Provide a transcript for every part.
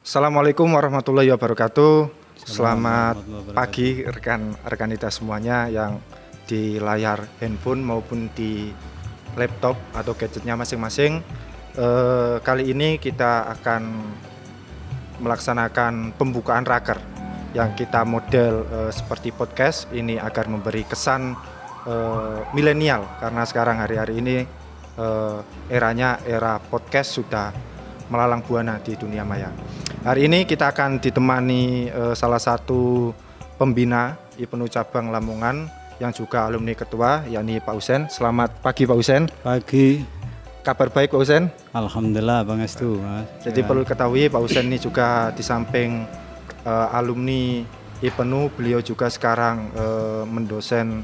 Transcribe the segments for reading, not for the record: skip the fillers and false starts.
Assalamualaikum warahmatullahi wabarakatuh. Selamat pagi rekan-rekan kita semuanya yang di layar handphone maupun di laptop atau gadgetnya masing-masing. Kali ini kita akan melaksanakan pembukaan raker yang kita model seperti podcast ini agar memberi kesan milenial, karena sekarang hari-hari ini eranya era podcast sudah melalang buana di dunia maya. Hari ini kita akan ditemani salah satu pembina IPNU Cabang Lamongan yang juga alumni ketua, yakni Pak Husen. Selamat pagi Pak Husen. Pagi. Kabar baik Pak Husen? Alhamdulillah Bang Estu, Mas. Jadi perlu ketahui Pak Husen ini juga di samping alumni IPNU, beliau juga sekarang mendosen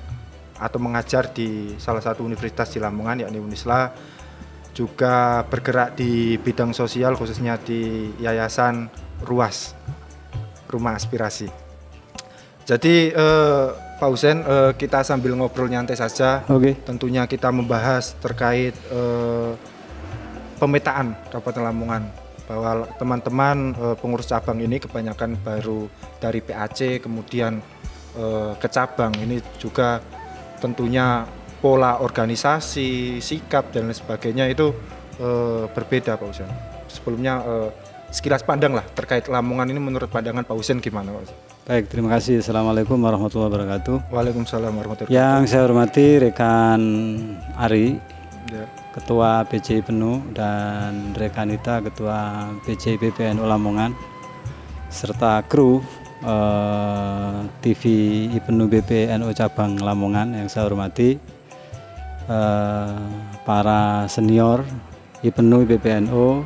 atau mengajar di salah satu universitas di Lamongan, yakni Unisla. Juga bergerak di bidang sosial, khususnya di Yayasan Ruas, Rumah Aspirasi. Jadi Pak Husen, kita sambil ngobrol nyantai saja. Oke. Tentunya kita membahas terkait pemetaan Kabupaten Lamongan, bahwa teman-teman pengurus cabang ini kebanyakan baru dari PAC kemudian ke cabang. Ini juga tentunya pola organisasi, sikap dan lain sebagainya itu berbeda Pak Husen. Sebelumnya sekilas pandang lah terkait Lamongan ini, menurut pandangan Pak Husen gimana Pak Husen? Baik, terima kasih. Assalamualaikum warahmatullahi wabarakatuh. Waalaikumsalam warahmatullahi wabarakatuh. Yang saya hormati rekan Ari, ya, Ketua PJ IPNU, dan rekan Ita, Ketua PJ PBNU Lamongan, serta kru TV IPNU BPNU Cabang Lamongan yang saya hormati, para senior IPNU BPNU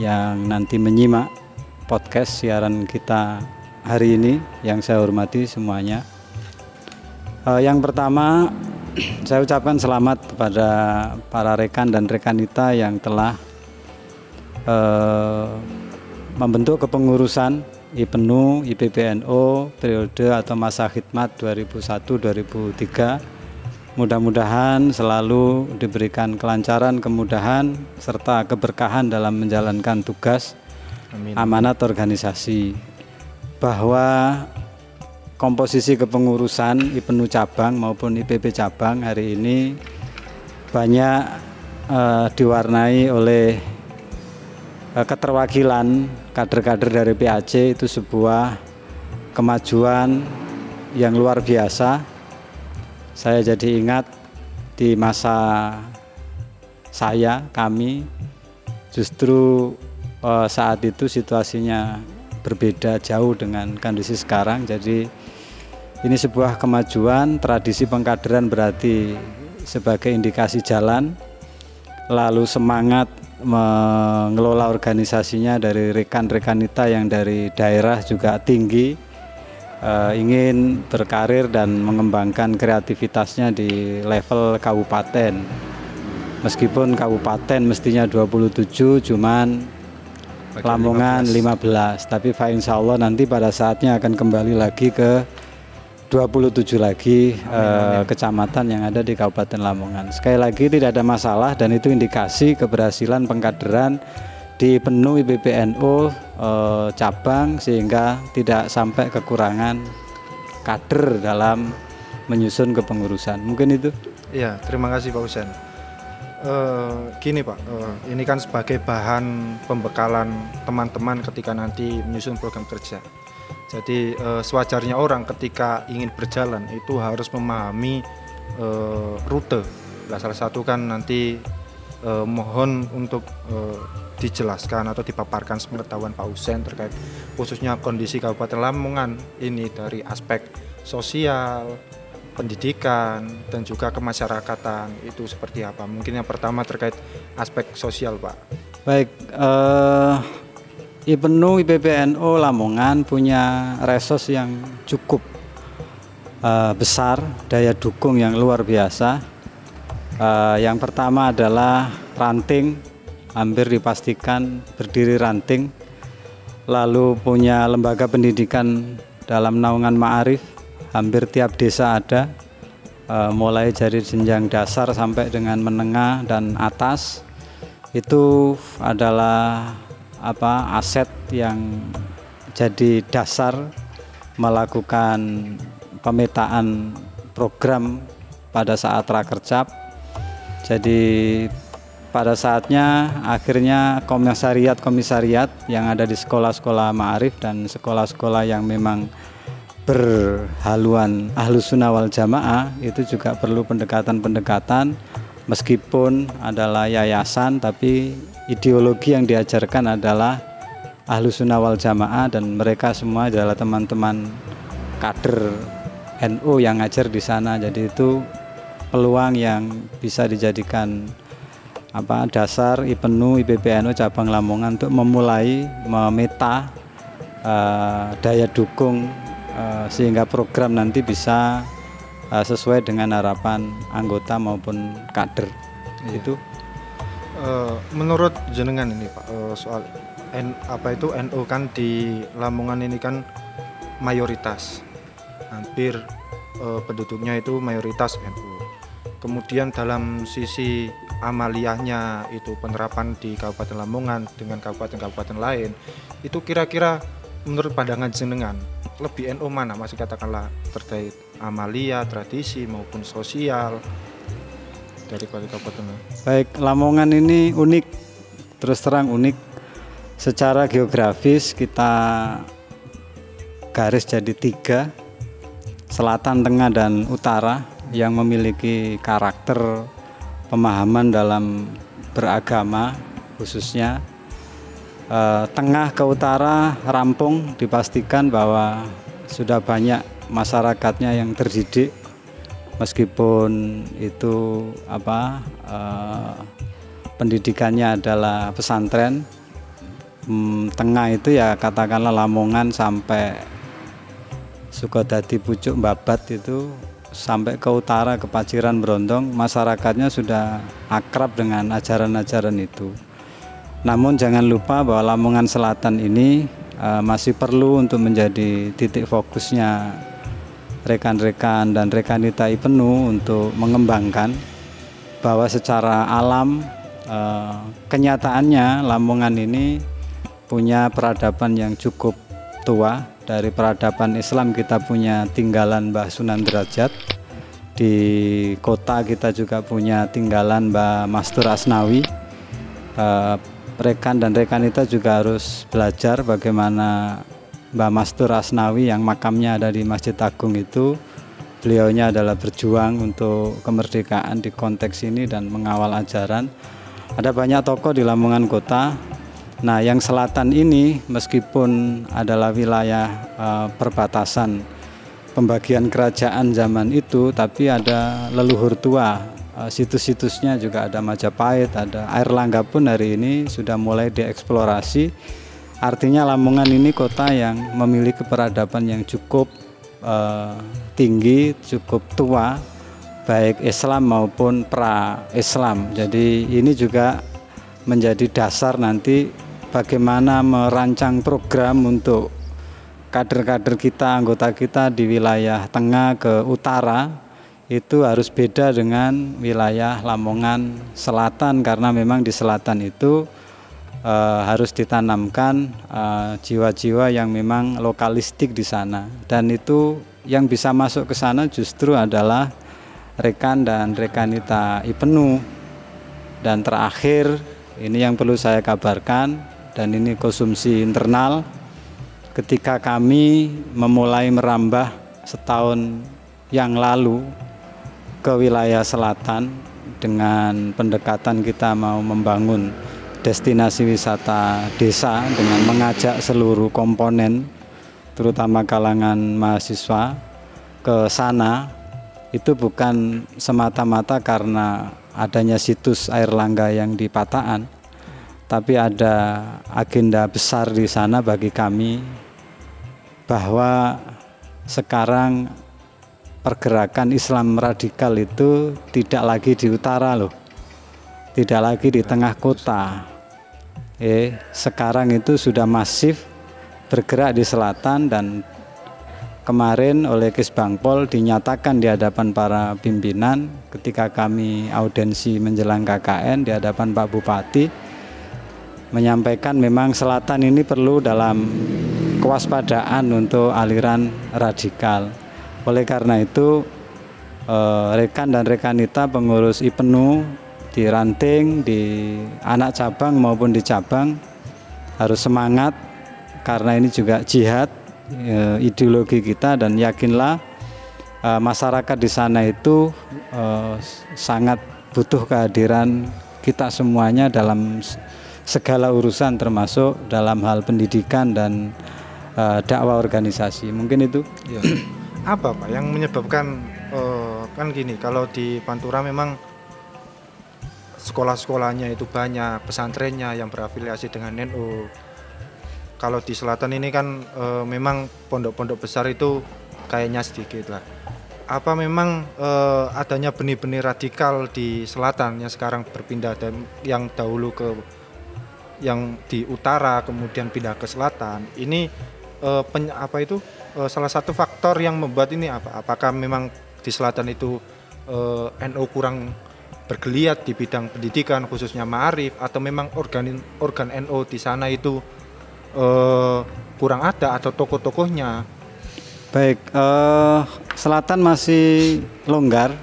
yang nanti menyimak podcast siaran kita hari ini, yang saya hormati semuanya. Yang pertama, saya ucapkan selamat kepada para rekan dan rekanita yang telah membentuk kepengurusan IPNU IPBNU periode atau masa khidmat 2001-2003. Mudah-mudahan selalu diberikan kelancaran, kemudahan, serta keberkahan dalam menjalankan tugas. Amin. Amanat organisasi. Bahwa komposisi kepengurusan IPNU cabang maupun IPB cabang hari ini banyak diwarnai oleh keterwakilan kader-kader dari PAC. Itu sebuah kemajuan yang luar biasa. Saya jadi ingat di masa kami justru saat itu situasinya berbeda jauh dengan kondisi sekarang. Jadi ini sebuah kemajuan. Tradisi pengkaderan berarti sebagai indikasi jalan, lalu semangat mengelola organisasinya dari rekan-rekan kita yang dari daerah juga tinggi. Ingin berkarir dan mengembangkan kreativitasnya di level kabupaten. Meskipun kabupaten mestinya 27, cuman Lamongan 15. Tapi insya Allah nanti pada saatnya akan kembali lagi ke 27 lagi kecamatan yang ada di Kabupaten Lamongan. Sekali lagi tidak ada masalah, dan itu indikasi keberhasilan pengkaderan di IPNU IPBNU cabang, sehingga tidak sampai kekurangan kader dalam menyusun kepengurusan. Mungkin itu. Iya, terima kasih Pak Husen. Gini Pak, ini kan sebagai bahan pembekalan teman-teman ketika nanti menyusun program kerja. Jadi sewajarnya orang ketika ingin berjalan itu harus memahami rute. Nah, salah satu kan nanti mohon untuk dijelaskan atau dipaparkan sepengetahuan Pak Husen terkait khususnya kondisi Kabupaten Lamongan ini dari aspek sosial, pendidikan, dan juga kemasyarakatan itu seperti apa. Mungkin yang pertama terkait aspek sosial Pak. Baik, IPNU IPBNU Lamongan punya resos yang cukup besar, daya dukung yang luar biasa. Yang pertama adalah ranting, hampir dipastikan berdiri ranting, lalu punya lembaga pendidikan dalam naungan ma'arif, hampir tiap desa ada, mulai dari jenjang dasar sampai dengan menengah dan atas, itu adalah aset yang jadi dasar melakukan pemetaan program pada saat Rakercap. Jadi pada saatnya akhirnya komisariat yang ada di sekolah-sekolah ma'arif dan sekolah-sekolah yang memang berhaluan Ahlus Sunnah wal Jamaah itu juga perlu pendekatan-pendekatan, meskipun adalah yayasan tapi ideologi yang diajarkan adalah Ahlus Sunnah wal Jamaah dan mereka semua adalah teman-teman kader NU yang ngajar di sana. Jadi itu peluang yang bisa dijadikan dasar IPNU, IPBNU cabang Lamongan untuk memulai memeta daya dukung sehingga program nanti bisa sesuai dengan harapan anggota maupun kader. Itu menurut jenengan ini Pak, soal NU kan di Lamongan ini kan mayoritas, hampir penduduknya itu mayoritas NU. Kemudian dalam sisi amaliyahnya itu penerapan di Kabupaten Lamongan dengan kabupaten-kabupaten lain, itu kira-kira menurut pandangan jenengan lebih NU mana, masih katakanlah terkait amalia, tradisi maupun sosial dari kabupaten? Baik, Lamongan ini unik, terus terang unik. Secara geografis kita garis jadi 3, selatan, tengah, dan utara, yang memiliki karakter pemahaman dalam beragama khususnya. Tengah ke utara rampung, dipastikan bahwa sudah banyak masyarakatnya yang terdidik, meskipun itu pendidikannya adalah pesantren. Tengah itu ya katakanlah Lamongan sampai Sukodadi, Pucuk, Babat, itu sampai ke utara ke Paciran, Brondong, masyarakatnya sudah akrab dengan ajaran-ajaran itu. Namun jangan lupa bahwa Lamongan Selatan ini masih perlu untuk menjadi titik fokusnya rekan-rekan dan rekanita IPNU untuk mengembangkan, bahwa secara alam kenyataannya Lamongan ini punya peradaban yang cukup tua. Dari peradaban Islam kita punya tinggalan Mbah Sunan Derajat, di kota kita juga punya tinggalan Mbah Mastur Asnawi. Rekan dan rekanita juga harus belajar bagaimana Mbah Mastur Asnawi yang makamnya ada di Masjid Agung itu, beliaunya adalah berjuang untuk kemerdekaan di konteks ini dan mengawal ajaran. Ada banyak tokoh di Lamongan Kota. Nah, yang selatan ini meskipun adalah wilayah perbatasan pembagian kerajaan zaman itu, tapi ada leluhur tua. Situs-situsnya juga ada Majapahit, ada Airlangga pun hari ini sudah mulai dieksplorasi. Artinya Lamongan ini kota yang memiliki peradaban yang cukup tinggi, cukup tua, baik Islam maupun pra-Islam. Jadi ini juga menjadi dasar nanti bagaimana merancang program untuk kader-kader kita, anggota kita di wilayah tengah ke utara, itu harus beda dengan wilayah Lamongan Selatan, karena memang di selatan itu harus ditanamkan jiwa-jiwa yang memang lokalistik di sana, dan itu yang bisa masuk ke sana justru adalah rekan dan rekanita IPNU. Dan terakhir, ini yang perlu saya kabarkan, dan ini konsumsi internal, ketika kami memulai merambah setahun yang lalu ke wilayah selatan dengan pendekatan kita mau membangun destinasi wisata desa dengan mengajak seluruh komponen, terutama kalangan mahasiswa ke sana, itu bukan semata-mata karena adanya situs Airlangga yang di Pataan, tapi ada agenda besar di sana bagi kami, bahwa sekarang pergerakan Islam radikal itu tidak lagi di utara loh, tidak lagi di tengah kota. Sekarang itu sudah masif bergerak di selatan, dan kemarin oleh Kisbangpol dinyatakan di hadapan para pimpinan ketika kami audiensi menjelang KKN di hadapan Pak Bupati, menyampaikan memang selatan ini perlu dalam kewaspadaan untuk aliran radikal. Oleh karena itu rekan dan rekanita pengurus IPENU di ranting, di anak cabang maupun di cabang harus semangat, karena ini juga jihad ideologi kita, dan yakinlah masyarakat di sana itu sangat butuh kehadiran kita semuanya dalam segala urusan, termasuk dalam hal pendidikan dan dakwah organisasi. Mungkin itu. Ya. Apa Pak yang menyebabkan kan gini, kalau di Pantura memang sekolah-sekolahnya itu banyak, pesantrennya yang berafiliasi dengan NU. Kalau di selatan ini kan memang pondok-pondok besar itu kayaknya sedikit lah. Apa memang adanya benih-benih radikal di selatan yang sekarang berpindah dari yang dahulu ke yang di utara kemudian pindah ke selatan? Ini salah satu faktor yang membuat ini apa? Apakah memang di selatan itu NU kurang bergeliat di bidang pendidikan khususnya ma'arif, atau memang organ NU di sana itu kurang ada atau tokoh-tokohnya? Baik, selatan masih longgar,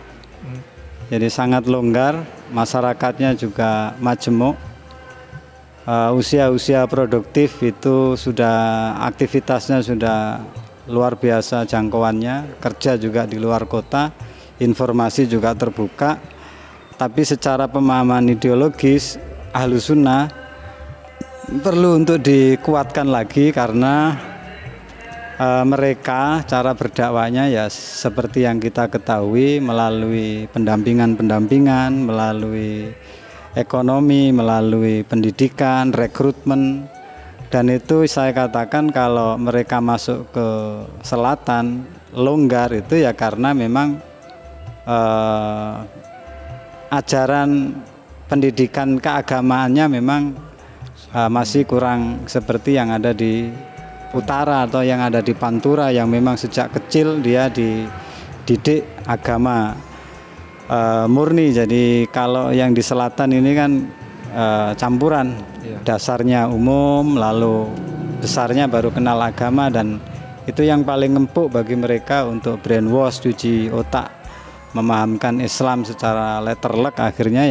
jadi sangat longgar, masyarakatnya juga majemuk, usia-usia produktif itu sudah, aktivitasnya sudah luar biasa jangkauannya, kerja juga di luar kota, informasi juga terbuka, tapi secara pemahaman ideologis Ahlus Sunnah perlu untuk dikuatkan lagi, karena mereka cara berdakwahnya ya seperti yang kita ketahui, melalui pendampingan, melalui ekonomi, melalui pendidikan, rekrutmen, dan itu saya katakan kalau mereka masuk ke selatan longgar itu ya karena memang ajaran pendidikan keagamaannya memang masih kurang seperti yang ada di utara atau yang ada di Pantura, yang memang sejak kecil dia dididik agama murni. Jadi kalau yang di selatan ini kan campuran, dasarnya umum lalu besarnya baru kenal agama, dan itu yang paling empuk bagi mereka untuk brainwash, cuci otak, memahamkan Islam secara letterlek. Akhirnya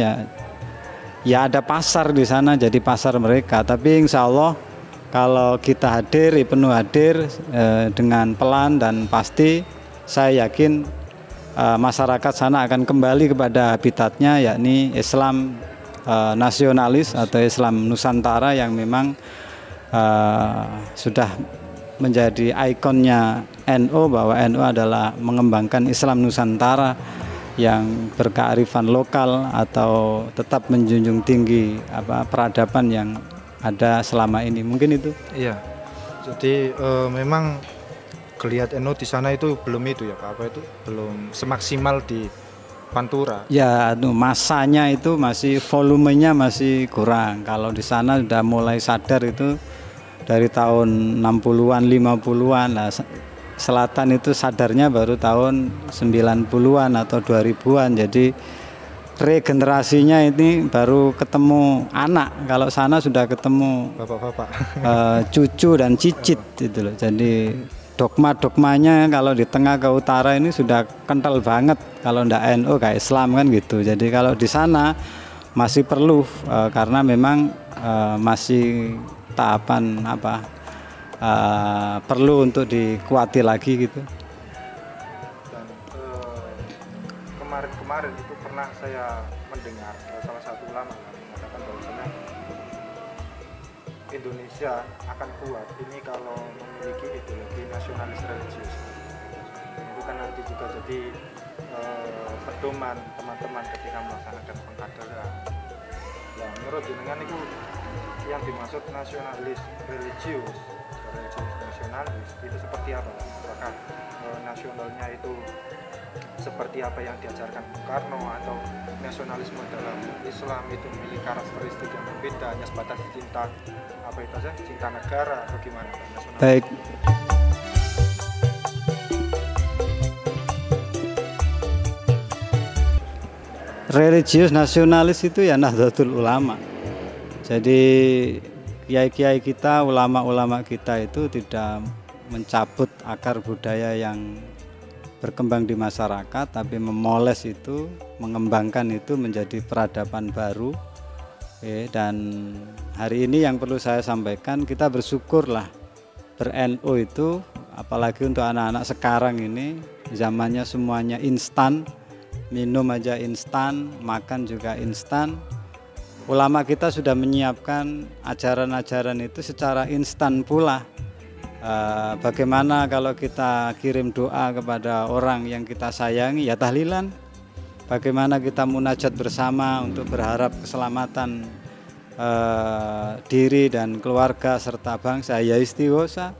ya ada pasar di sana, jadi pasar mereka. Tapi insya Allah kalau kita hadir, IPENU hadir dengan pelan dan pasti, saya yakin masyarakat sana akan kembali kepada habitatnya, yakni Islam nasionalis atau Islam Nusantara yang memang sudah menjadi ikonnya NU, bahwa NU adalah mengembangkan Islam Nusantara yang berkearifan lokal atau tetap menjunjung tinggi peradaban yang ada selama ini. Mungkin itu. Iya. Jadi memang kelihatan NU di sana itu belum itu ya Pak, itu belum semaksimal di Pantura. Ya, masanya itu masih, volumenya masih kurang. Kalau di sana sudah mulai sadar itu dari tahun 60-an, 50-an. Nah, selatan itu sadarnya baru tahun 90-an atau 2000-an. Jadi regenerasinya ini baru ketemu anak. Kalau sana sudah ketemu bapak-bapak, cucu dan cicit gitu loh. Jadi dogma-dogmanya kalau di tengah ke utara ini sudah kental banget. Kalau ndak NU kayak Islam kan gitu. Jadi kalau di sana masih perlu karena memang masih tahapan perlu untuk dikuati lagi gitu. Dan kemarin itu pernah saya mendengar salah satu ulama mengatakan bahwasanya Indonesia akan kuat ini kalau memiliki ideologi nasionalis religius. Itu kan nanti juga jadi pedoman teman-teman ketika melaksanakan pengkaderan. Nah, menurut jenengan itu yang dimaksud nasionalis religius nasionalis itu seperti apa? Apakah nasionalnya itu seperti apa yang diajarkan Bung Karno, atau nasionalisme dalam Islam itu memiliki karakteristik yang berbeda, hanya sebatas cinta cinta negara atau gimana? Baik. religius nasionalis itu ya Nahdlatul Ulama. Jadi kiai-kiai kita, ulama-ulama kita itu tidak mencabut akar budaya yang berkembang di masyarakat, tapi memoles itu, mengembangkan itu menjadi peradaban baru. Dan hari ini yang perlu saya sampaikan, kita bersyukurlah ber-NU itu, apalagi untuk anak-anak sekarang ini, zamannya semuanya instan, minum aja instan, makan juga instan. Ulama kita sudah menyiapkan ajaran-ajaran itu secara instan pula. Bagaimana kalau kita kirim doa kepada orang yang kita sayangi, ya tahlilan. Bagaimana kita munajat bersama untuk berharap keselamatan diri dan keluarga serta bangsa, ya istighosa.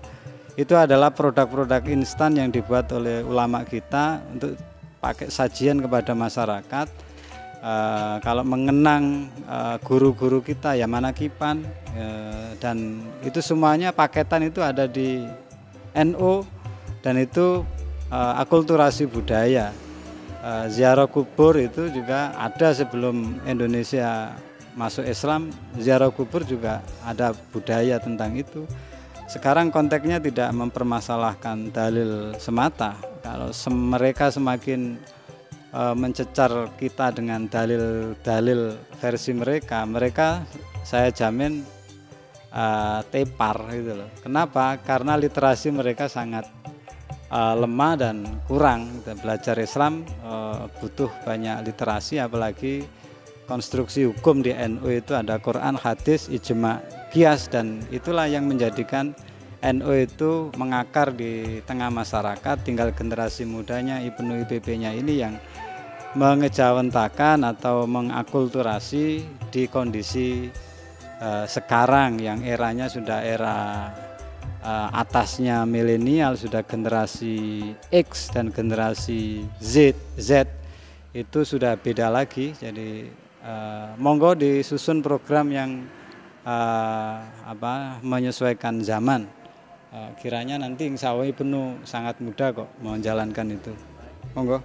Itu adalah produk-produk instan yang dibuat oleh ulama kita untuk pakai sajian kepada masyarakat. Kalau mengenang guru-guru kita ya manakipan, dan itu semuanya paketan itu ada di NU, dan itu akulturasi budaya. Ziarah kubur itu juga ada sebelum Indonesia masuk Islam. Ziarah kubur juga ada budaya tentang itu. Sekarang konteksnya tidak mempermasalahkan dalil semata. Kalau mereka semakin mencecar kita dengan dalil-dalil versi mereka saya jamin tepar gitu loh. Kenapa? Karena literasi mereka sangat lemah dan kurang. Belajar Islam butuh banyak literasi, apalagi konstruksi hukum di NU itu ada Quran, hadis, ijma, qiyas, dan itulah yang menjadikan NU itu mengakar di tengah masyarakat. Tinggal generasi mudanya, Ibnu IPB-nya ini yang mengejawantahkan atau mengakulturasi di kondisi sekarang yang eranya sudah era atasnya milenial, sudah generasi X dan generasi Z itu sudah beda lagi. Jadi monggo disusun program yang menyesuaikan zaman. Kiranya nanti insya Allah Ibnu sangat mudah kok menjalankan itu. Monggo.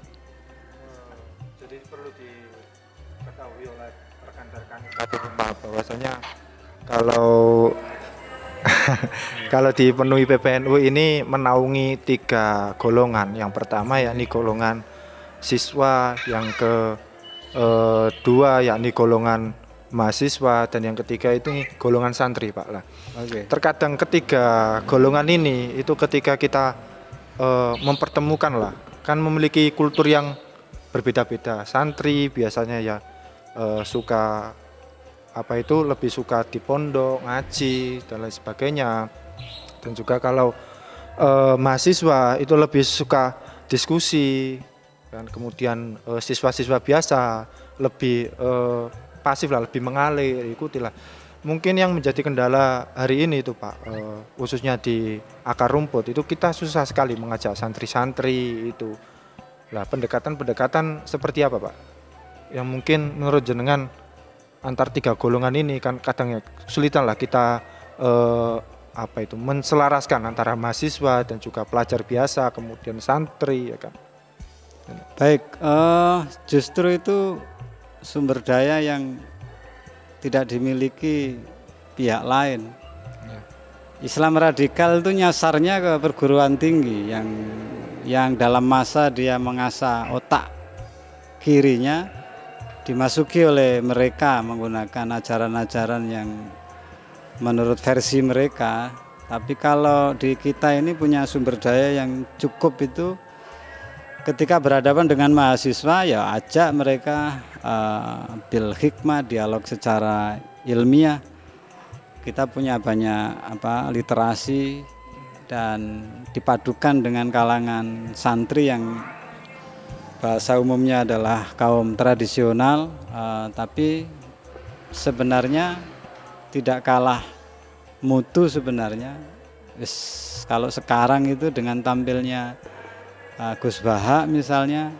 Jadi perlu diketahui oleh rekan-rekan di rumah bahwasanya kalau dipenuhi PPNU ini menaungi 3 golongan. Yang pertama yakni golongan siswa, yang kedua yakni golongan mahasiswa, dan yang ketiga itu golongan santri, Pak lah. Okay. Terkadang ketiga golongan ini itu ketika kita mempertemukan lah, kan memiliki kultur yang berbeda-beda. Santri biasanya ya suka lebih suka di pondok, ngaji dan lain sebagainya. Dan juga kalau mahasiswa itu lebih suka diskusi, dan kemudian siswa-siswa biasa lebih pasif lah, lebih mengalir, ikutilah. Mungkin yang menjadi kendala hari ini itu Pak, khususnya di akar rumput itu kita susah sekali mengajak santri-santri itu. Lah pendekatan seperti apa Pak? Yang mungkin menurut jenengan antar 3 golongan ini kan kadang ya kesulitan lah kita menselaraskan antara mahasiswa dan juga pelajar biasa, kemudian santri ya kan. Baik, justru itu sumber daya yang tidak dimiliki pihak lain. Islam radikal itu nyasarnya ke perguruan tinggi yang dalam masa dia mengasah otak kirinya dimasuki oleh mereka menggunakan ajaran-ajaran yang menurut versi mereka. Tapi kalau di kita ini punya sumber daya yang cukup, itu ketika berhadapan dengan mahasiswa ya ajak mereka bil hikmah, dialog secara ilmiah. Kita punya banyak literasi, dan dipadukan dengan kalangan santri yang bahasa umumnya adalah kaum tradisional, tapi sebenarnya tidak kalah mutu sebenarnya. Kalau sekarang itu dengan tampilnya Gus Baha misalnya,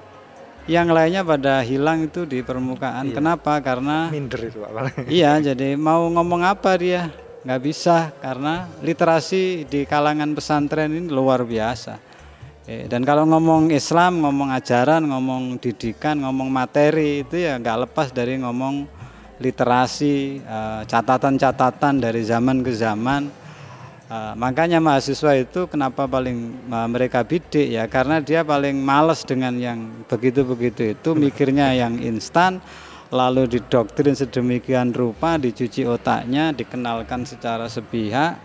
yang lainnya pada hilang itu di permukaan. Iya. Kenapa? Karena minder itu Pak. Iya, jadi mau ngomong apa dia nggak bisa, karena literasi di kalangan pesantren ini luar biasa. Dan kalau ngomong Islam, ngomong ajaran, ngomong didikan, ngomong materi itu ya nggak lepas dari ngomong literasi, catatan-catatan dari zaman ke zaman. Makanya mahasiswa itu kenapa paling mereka bidik ya, karena dia paling males dengan yang begitu-begitu itu, mikirnya yang instan, lalu didoktrin sedemikian rupa, dicuci otaknya, dikenalkan secara sepihak.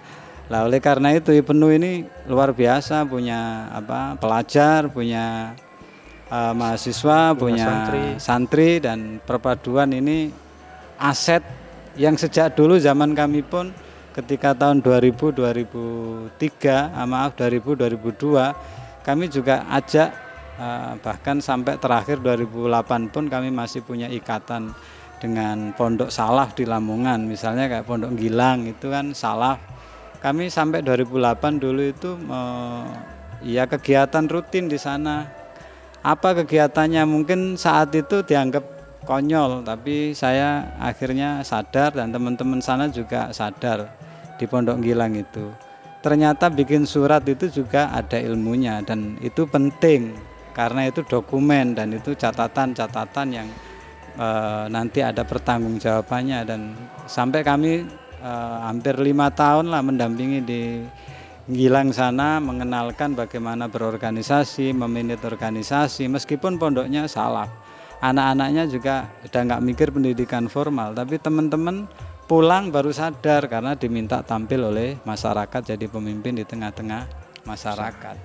Nah, oleh karena itu IPNU ini luar biasa, punya pelajar, punya mahasiswa, punya santri, dan perpaduan ini aset yang sejak dulu zaman kami pun ketika tahun 2000, 2002 kami juga ajak, bahkan sampai terakhir 2008 pun kami masih punya ikatan dengan Pondok Salaf di Lamongan, misalnya kayak Pondok Gilang itu kan Salaf. Kami sampai 2008 dulu itu ya kegiatan rutin di sana. Apa kegiatannya? Mungkin saat itu dianggap konyol, tapi saya akhirnya sadar dan teman-teman sana juga sadar di Pondok Gilang itu. Ternyata bikin surat itu juga ada ilmunya dan itu penting karena itu dokumen dan itu catatan-catatan yang nanti ada pertanggungjawabannya, dan sampai kami hampir 5 tahun lah mendampingi di Gilang sana, mengenalkan bagaimana berorganisasi, memanage organisasi, meskipun pondoknya salaf. Anak-anaknya juga udah nggak mikir pendidikan formal, tapi teman-teman pulang baru sadar karena diminta tampil oleh masyarakat, jadi pemimpin di tengah-tengah masyarakat.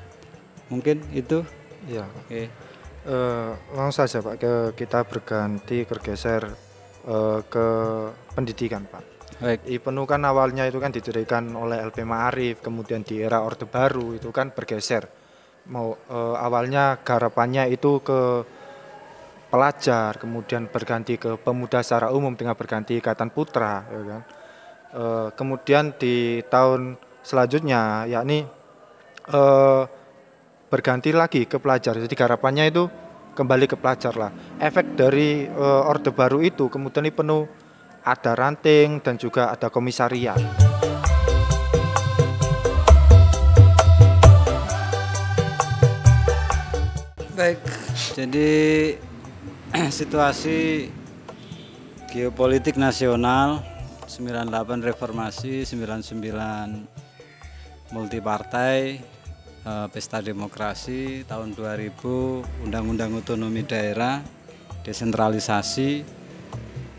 Mungkin itu. Ya. Oke. Langsung saja Pak, kita bergeser ke pendidikan Pak. Baik. IPNU kan awalnya itu kan didirikan oleh LP Ma'arif, kemudian di era Orde Baru itu kan bergeser. Awalnya garapannya itu ke pelajar, kemudian berganti ke pemuda secara umum dengan berganti Ikatan Putra, ya kan. Kemudian di tahun selanjutnya yakni berganti lagi ke pelajar. Jadi garapannya itu kembali ke pelajar lah. Efek dari Orde Baru itu kemudian IPNU ada ranting dan juga ada komisariat. Baik, jadi situasi geopolitik nasional 98 reformasi, 99 multipartai, pesta demokrasi, tahun 2000 undang-undang otonomi daerah, desentralisasi,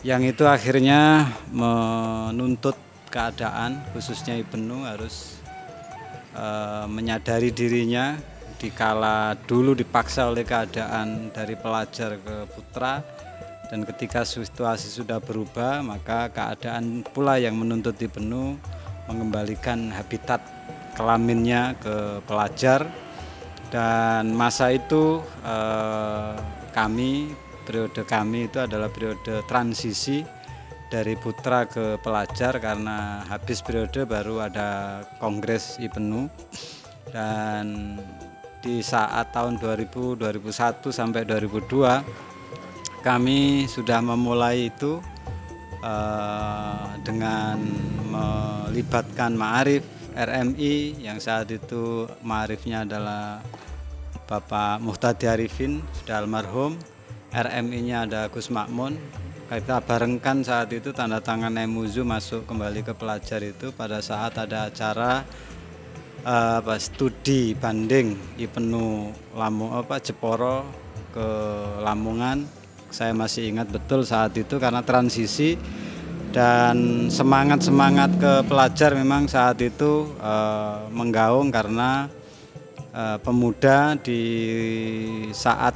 yang itu akhirnya menuntut keadaan khususnya IPNU harus menyadari dirinya dikala dulu dipaksa oleh keadaan dari pelajar ke putra, dan ketika situasi sudah berubah maka keadaan pula yang menuntut IPNU mengembalikan habitat kelaminnya ke pelajar. Dan masa itu periode kami itu adalah periode transisi dari putra ke pelajar, karena habis periode baru ada Kongres IPNU. Dan di saat tahun 2000, 2001 sampai 2002 kami sudah memulai itu dengan melibatkan Ma'arif RMI, yang saat itu Ma'arifnya adalah Bapak Muhtadi Arifin, sudah almarhum. RMI-nya ada Gus Makmun. Kita barengkan saat itu tanda tangan MUZU masuk kembali ke pelajar itu pada saat ada acara studi banding IPNU Jeporo ke Lamongan. Saya masih ingat betul saat itu karena transisi dan semangat ke pelajar memang saat itu menggaung, karena pemuda di saat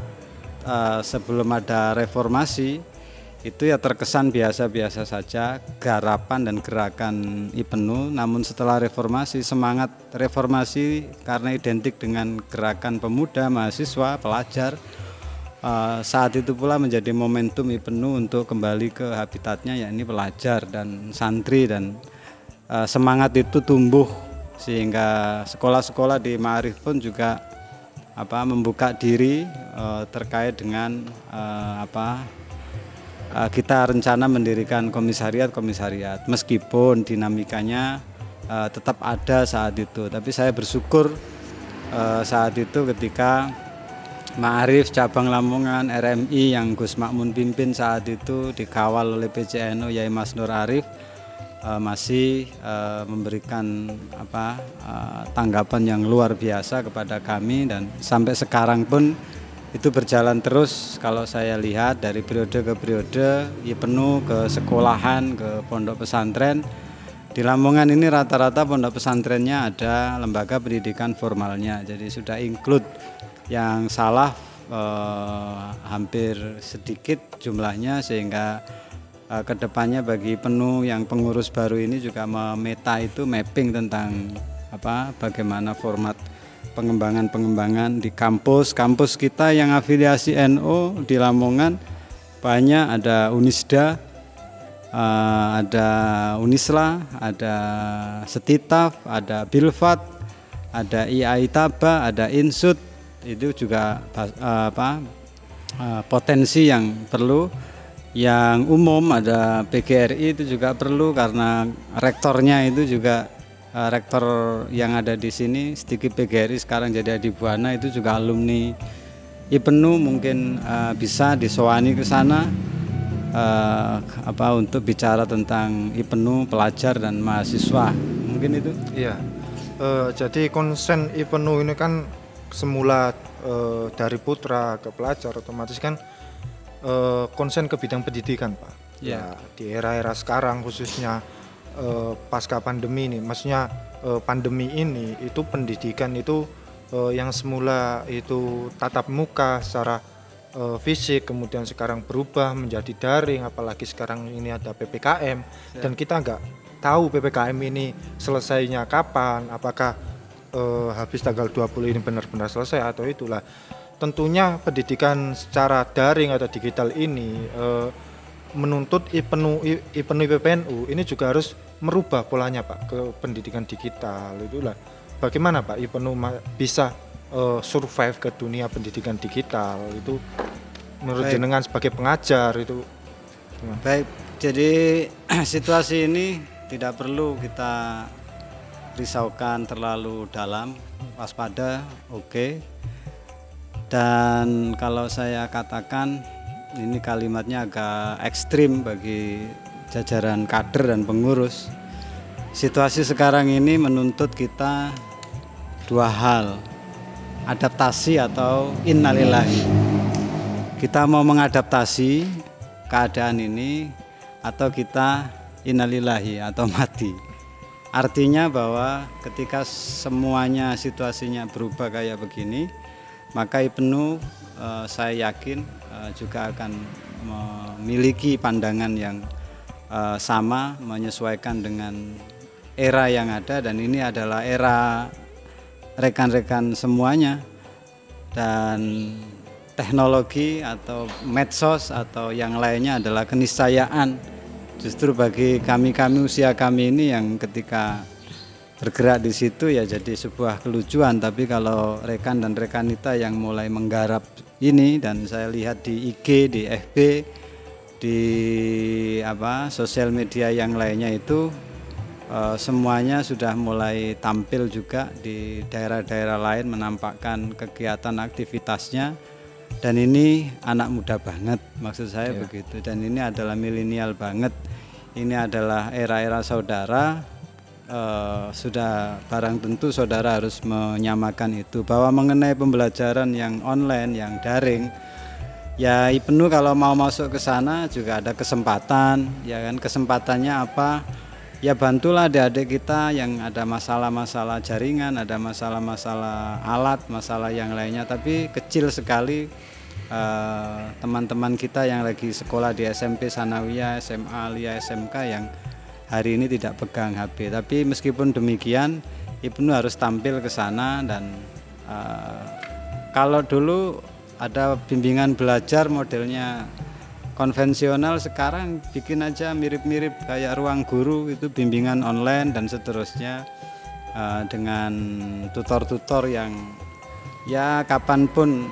sebelum ada reformasi itu ya terkesan biasa-biasa saja garapan dan gerakan IPNU, namun setelah reformasi, semangat reformasi karena identik dengan gerakan pemuda, mahasiswa, pelajar, saat itu pula menjadi momentum IPNU untuk kembali ke habitatnya, yakni pelajar dan santri, dan semangat itu tumbuh sehingga sekolah-sekolah di Ma'arif pun juga membuka diri terkait dengan kita rencana mendirikan komisariat, meskipun dinamikanya tetap ada saat itu. Tapi saya bersyukur saat itu ketika Ma'arif cabang Lamongan RMI yang Gus Makmun pimpin saat itu dikawal oleh PCNU Yai Mas Nur Arif masih memberikan tanggapan yang luar biasa kepada kami, dan sampai sekarang pun itu berjalan terus. Kalau saya lihat dari periode ke periode, penuh ke sekolahan, ke pondok pesantren. Di Lamongan ini rata-rata pondok pesantrennya ada lembaga pendidikan formalnya, jadi sudah include. Yang salah hampir sedikit jumlahnya, sehingga kedepannya bagi penuh yang pengurus baru ini juga memeta itu mapping tentang bagaimana format pengembangan di kampus kita yang afiliasi NU di Lamongan. Banyak, ada Unisda, ada Unisla, ada Setitaf, ada Bilfat, ada IAITABA, ada Insut. Itu juga potensi yang perlu. Yang umum ada PGRI, itu juga perlu karena rektornya itu juga rektor yang ada di sini sedikit PGRI sekarang jadi Adi Buana, itu juga alumni IPENU. Mungkin bisa disowani ke sana untuk bicara tentang IPENU, pelajar dan mahasiswa. Mungkin itu. Iya. Jadi konsen IPENU ini kan semula dari putra ke pelajar, otomatis kan konsen ke bidang pendidikan, Pak. Ya, di era-era sekarang khususnya pasca pandemi ini, maksudnya pandemi ini itu pendidikan itu yang semula itu tatap muka secara fisik, kemudian sekarang berubah menjadi daring, apalagi sekarang ini ada PPKM dan kita nggak tahu PPKM ini selesainya kapan, apakah habis tanggal 20 ini benar-benar selesai atau itulah. Tentunya pendidikan secara daring atau digital ini menuntut IPENU IPPNU ini juga harus merubah polanya, Pak, ke pendidikan digital. Itulah bagaimana, Pak, IPENU bisa survive ke dunia pendidikan digital itu menurut jenengan sebagai pengajar itu. Baik, jadi situasi ini tidak perlu kita risaukan terlalu dalam, waspada, oke. Dan kalau saya katakan ini kalimatnya agak ekstrim bagi jajaran kader dan pengurus. Situasi sekarang ini menuntut kita dua hal, adaptasi atau innalillahi. Kita mau mengadaptasi keadaan ini atau kita innalillahi atau mati. Artinya bahwa ketika semuanya situasinya berubah kayak begini, maka IPENU saya yakin juga akan memiliki pandangan yang sama, menyesuaikan dengan era yang ada, dan ini adalah era rekan-rekan semuanya, dan teknologi atau medsos atau yang lainnya adalah keniscayaan. Justru bagi kami usia kami ini yang ketika bergerak di situ ya jadi sebuah kelucuan, tapi kalau rekan dan rekanita yang mulai menggarap ini, dan saya lihat di IG, di FB, di sosial media yang lainnya itu semuanya sudah mulai tampil juga di daerah-daerah lain menampakkan kegiatan aktivitasnya, dan ini anak muda banget, maksud saya begitu, dan ini adalah milenial banget, ini adalah era-era saudara. Sudah barang tentu saudara harus menyamakan itu, bahwa mengenai pembelajaran yang online, yang daring, ya IPENU kalau mau masuk ke sana juga ada kesempatan, ya kan. Kesempatannya apa? Ya bantulah adik-adik kita yang ada masalah-masalah jaringan, ada masalah-masalah alat, masalah yang lainnya, tapi kecil sekali. Teman-teman kita yang lagi sekolah di SMP, Sanawiyah, SMA, Aliyah, SMK yang hari ini tidak pegang HP, tapi meskipun demikian IPENU harus tampil ke sana. Dan kalau dulu ada bimbingan belajar modelnya konvensional, sekarang bikin aja mirip-mirip kayak Ruang Guru, itu bimbingan online dan seterusnya, dengan tutor-tutor yang ya kapanpun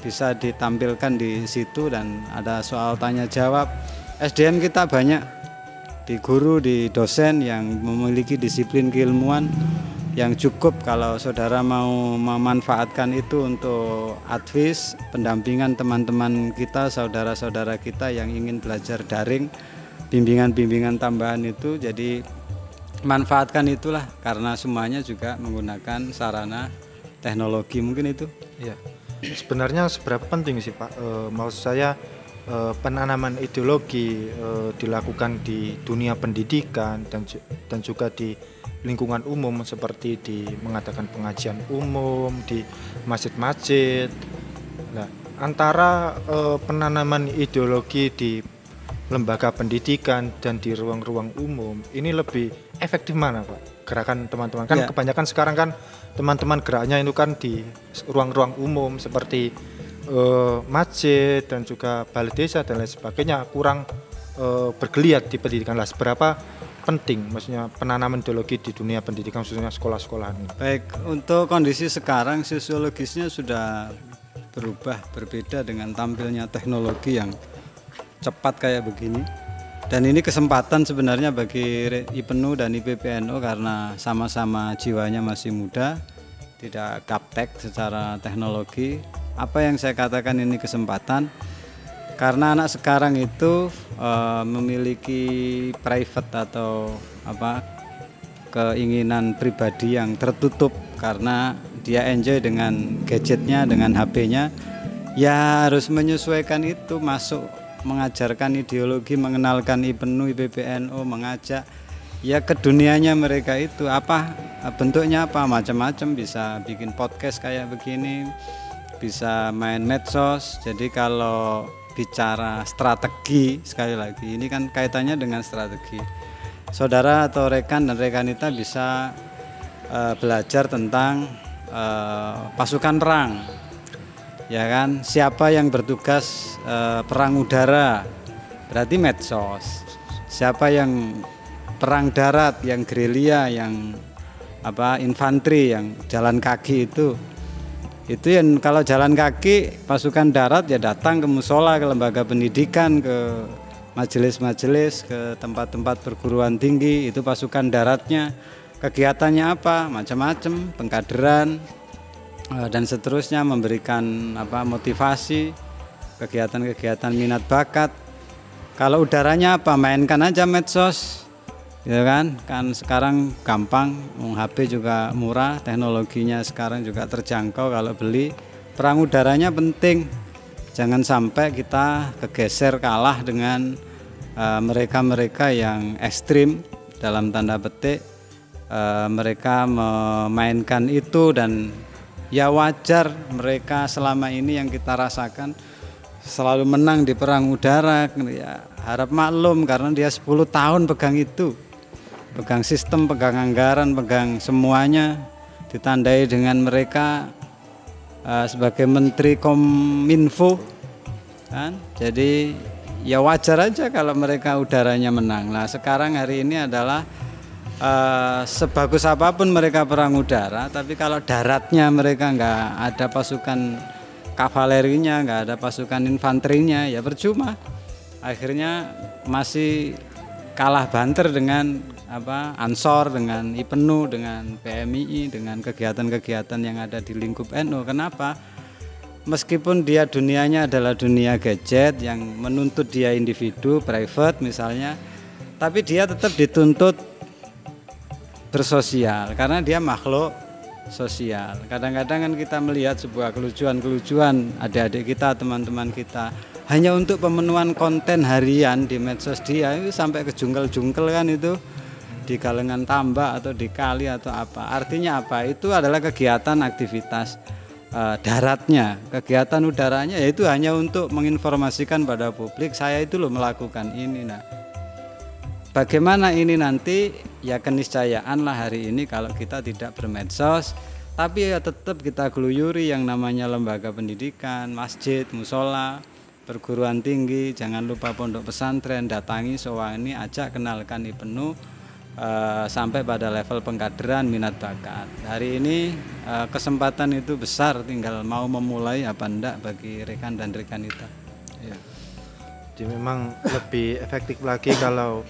bisa ditampilkan di situ, dan ada soal tanya jawab. SDM kita banyak, di guru, di dosen yang memiliki disiplin keilmuan, yang cukup kalau saudara mau memanfaatkan itu untuk advis, pendampingan teman-teman kita, saudara-saudara kita yang ingin belajar daring, bimbingan-bimbingan tambahan itu. Jadi manfaatkan itulah, karena semuanya juga menggunakan sarana teknologi mungkin itu. Ya, sebenarnya seberapa penting sih Pak? Maksud saya penanaman ideologi dilakukan di dunia pendidikan dan juga di lingkungan umum, seperti di mengadakan pengajian umum di masjid-masjid. Nah, antara penanaman ideologi di lembaga pendidikan dan di ruang-ruang umum, ini lebih efektif mana Pak? Gerakan teman-teman kan kebanyakan sekarang kan teman-teman geraknya itu kan di ruang-ruang umum seperti masjid dan juga balai desa dan lain sebagainya, kurang bergeliat di pendidikan. Lah, seberapa penting maksudnya penanaman ideologi di dunia pendidikan, khususnya sekolah-sekolahan ini? Baik, untuk kondisi sekarang sosiologisnya sudah berubah, berbeda dengan tampilnya teknologi yang cepat kayak begini. Dan ini kesempatan sebenarnya bagi IPENU dan IPPNU karena sama-sama jiwanya masih muda, tidak gaptek secara teknologi. Apa yang saya katakan ini kesempatan? Karena anak sekarang itu memiliki private atau keinginan pribadi yang tertutup, karena dia enjoy dengan gadgetnya, dengan HP-nya. Ya harus menyesuaikan itu, masuk mengajarkan ideologi, mengenalkan IPENU, IPPNU, mengajak ya ke dunianya mereka itu. Apa bentuknya, apa macam-macam, bisa bikin podcast kayak begini, bisa main medsos. Jadi kalau bicara strategi, sekali lagi ini kan kaitannya dengan strategi. Saudara atau rekan dan rekanita bisa belajar tentang pasukan perang, ya kan? Siapa yang bertugas perang udara, berarti medsos. Siapa yang perang darat, yang gerilya, yang infanteri, yang jalan kaki itu yang kalau jalan kaki pasukan darat ya datang ke musola, ke lembaga pendidikan, ke majelis-majelis, ke tempat-tempat perguruan tinggi, itu pasukan daratnya. Kegiatannya apa? Macam-macam, pengkaderan dan seterusnya, memberikan motivasi, kegiatan-kegiatan minat bakat. Kalau udaranya apa? Mainkan aja medsos. Ya kan sekarang gampang, HP juga murah, teknologinya sekarang juga terjangkau kalau beli. Perang udaranya penting, jangan sampai kita kegeser, kalah dengan mereka-mereka yang ekstrim dalam tanda petik. Mereka memainkan itu, dan ya wajar, mereka selama ini yang kita rasakan selalu menang di perang udara, ya harap maklum karena dia 10 tahun pegang itu. Pegang sistem, pegang anggaran, pegang semuanya, ditandai dengan mereka sebagai Menteri Kominfo kan. Jadi ya wajar aja kalau mereka udaranya menang. Nah sekarang hari ini adalah sebagus apapun mereka perang udara, tapi kalau daratnya mereka nggak ada pasukan kavalerinya, nggak ada pasukan infanterinya, ya percuma. Akhirnya masih kalah banter dengan Ansor, dengan IPENU, dengan PMII, dengan kegiatan-kegiatan yang ada di lingkup NU. Kenapa? Meskipun dia dunianya adalah dunia gadget yang menuntut dia individu, private misalnya, tapi dia tetap dituntut bersosial karena dia makhluk sosial. Kadang-kadang kan kita melihat sebuah kelucuan-kelucuan adik-adik kita, teman-teman kita, hanya untuk pemenuhan konten harian di medsos dia itu sampai ke jungkel-jungkel kan, itu di Galengan Tambak atau di kali atau apa. Artinya apa? Itu adalah kegiatan aktivitas daratnya. Kegiatan udaranya yaitu hanya untuk menginformasikan pada publik, saya itu loh melakukan ini. Nah, bagaimana ini nanti? Ya keniscayaan lah hari ini kalau kita tidak bermedsos, tapi ya tetap kita geluyuri yang namanya lembaga pendidikan, masjid, musola, perguruan tinggi, jangan lupa pondok pesantren, datangi, sowani, ajak, kenalkan IPENU sampai pada level pengkaderan, minat bakat. Hari ini kesempatan itu besar, tinggal mau memulai apa enggak bagi rekan dan rekanita. Ya. Jadi memang lebih efektif lagi kalau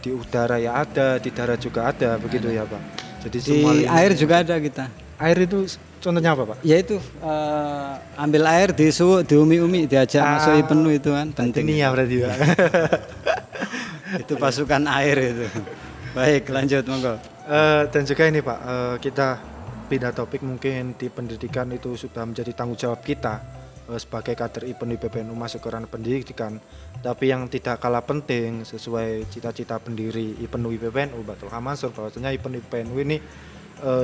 di udara ya ada, di darat juga ada, begitu ya Pak. Jadi Di air juga ada kita. Air itu contohnya apa, Pak? Yaitu ambil air disuwuk, diumi-umi, diajak masuk penuh itu kan penting. Ini ya berarti, Pak. Itu pasukan air itu. Baik, lanjut monggo. Dan juga ini Pak, kita pindah topik, mungkin di pendidikan itu sudah menjadi tanggung jawab kita sebagai kader IPENU IPPNU masuk ke ranah pendidikan. Tapi yang tidak kalah penting sesuai cita-cita pendiri IPENU IPPNU Batul Mansur, bahwasanya IPENU IPPNU ini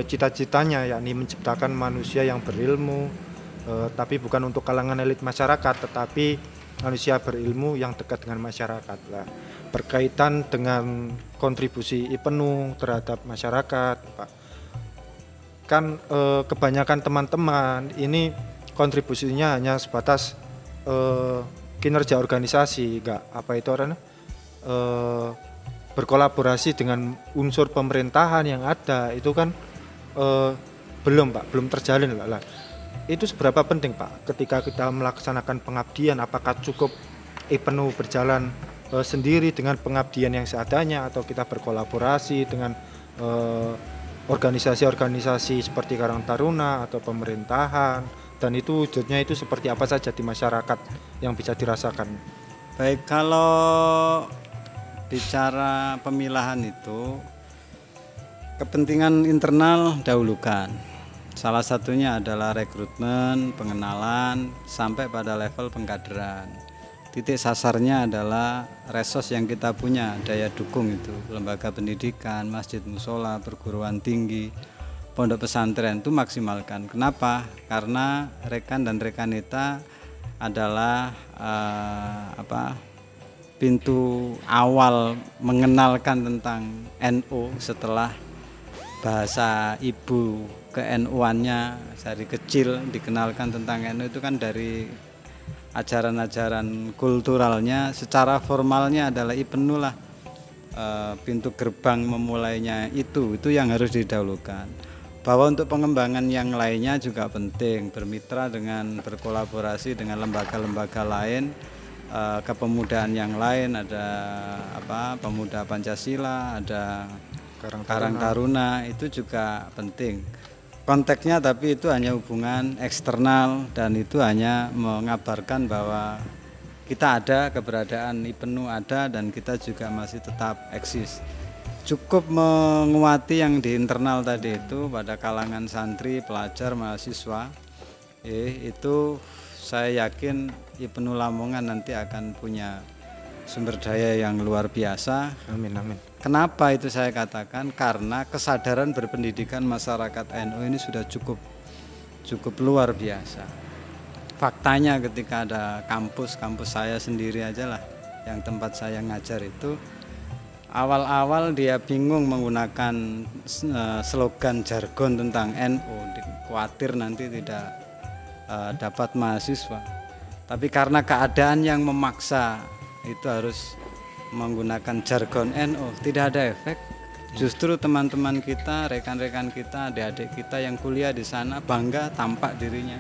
cita-citanya yakni menciptakan manusia yang berilmu, tapi bukan untuk kalangan elit masyarakat, tetapi manusia berilmu yang dekat dengan masyarakat lah. Berkaitan dengan kontribusi IPENU terhadap masyarakat, Pak. Kan kebanyakan teman-teman ini kontribusinya hanya sebatas kinerja organisasi, enggak apa itu orangnya berkolaborasi dengan unsur pemerintahan yang ada, itu kan belum Pak, belum terjalin lah. Itu seberapa penting Pak ketika kita melaksanakan pengabdian, apakah cukup IPENU berjalan sendiri dengan pengabdian yang seadanya, atau kita berkolaborasi dengan organisasi-organisasi seperti Karang Taruna atau pemerintahan, dan itu wujudnya itu seperti apa saja di masyarakat yang bisa dirasakan? Baik, kalau bicara pemilahan itu kepentingan internal dahulukan. Salah satunya adalah rekrutmen, pengenalan sampai pada level pengkaderan. Titik sasarnya adalah resos yang kita punya, daya dukung itu lembaga pendidikan, masjid, musola, perguruan tinggi, pondok pesantren itu maksimalkan. Kenapa? Karena rekan dan rekanita adalah pintu awal mengenalkan tentang NU setelah bahasa ibu ke NU-annya dari kecil dikenalkan tentang NU itu kan dari ajaran-ajaran kulturalnya. Secara formalnya adalah IPENU lah pintu gerbang memulainya, itu yang harus didahulukan. Bahwa untuk pengembangan yang lainnya juga penting, bermitra dengan berkolaborasi dengan lembaga-lembaga lain, kepemudaan yang lain, ada pemuda Pancasila, ada Karang Taruna, itu juga penting konteksnya, tapi itu hanya hubungan eksternal dan itu hanya mengabarkan bahwa kita ada, keberadaan IPENU ada, dan kita juga masih tetap eksis. Cukup menguati yang di internal tadi itu pada kalangan santri, pelajar, mahasiswa, itu saya yakin IPENU Lamongan nanti akan punya sumber daya yang luar biasa. Amin, amin. Kenapa itu saya katakan? Karena kesadaran berpendidikan masyarakat NU ini sudah cukup luar biasa. Faktanya ketika ada kampus saya sendiri aja lah, yang tempat saya ngajar itu, awal-awal dia bingung menggunakan slogan jargon tentang NU, khawatir nanti tidak dapat mahasiswa. Tapi karena keadaan yang memaksa itu harus menggunakan jargon NU, tidak ada efek. Justru teman-teman kita, rekan-rekan kita, adik-adik kita yang kuliah di sana bangga tampak dirinya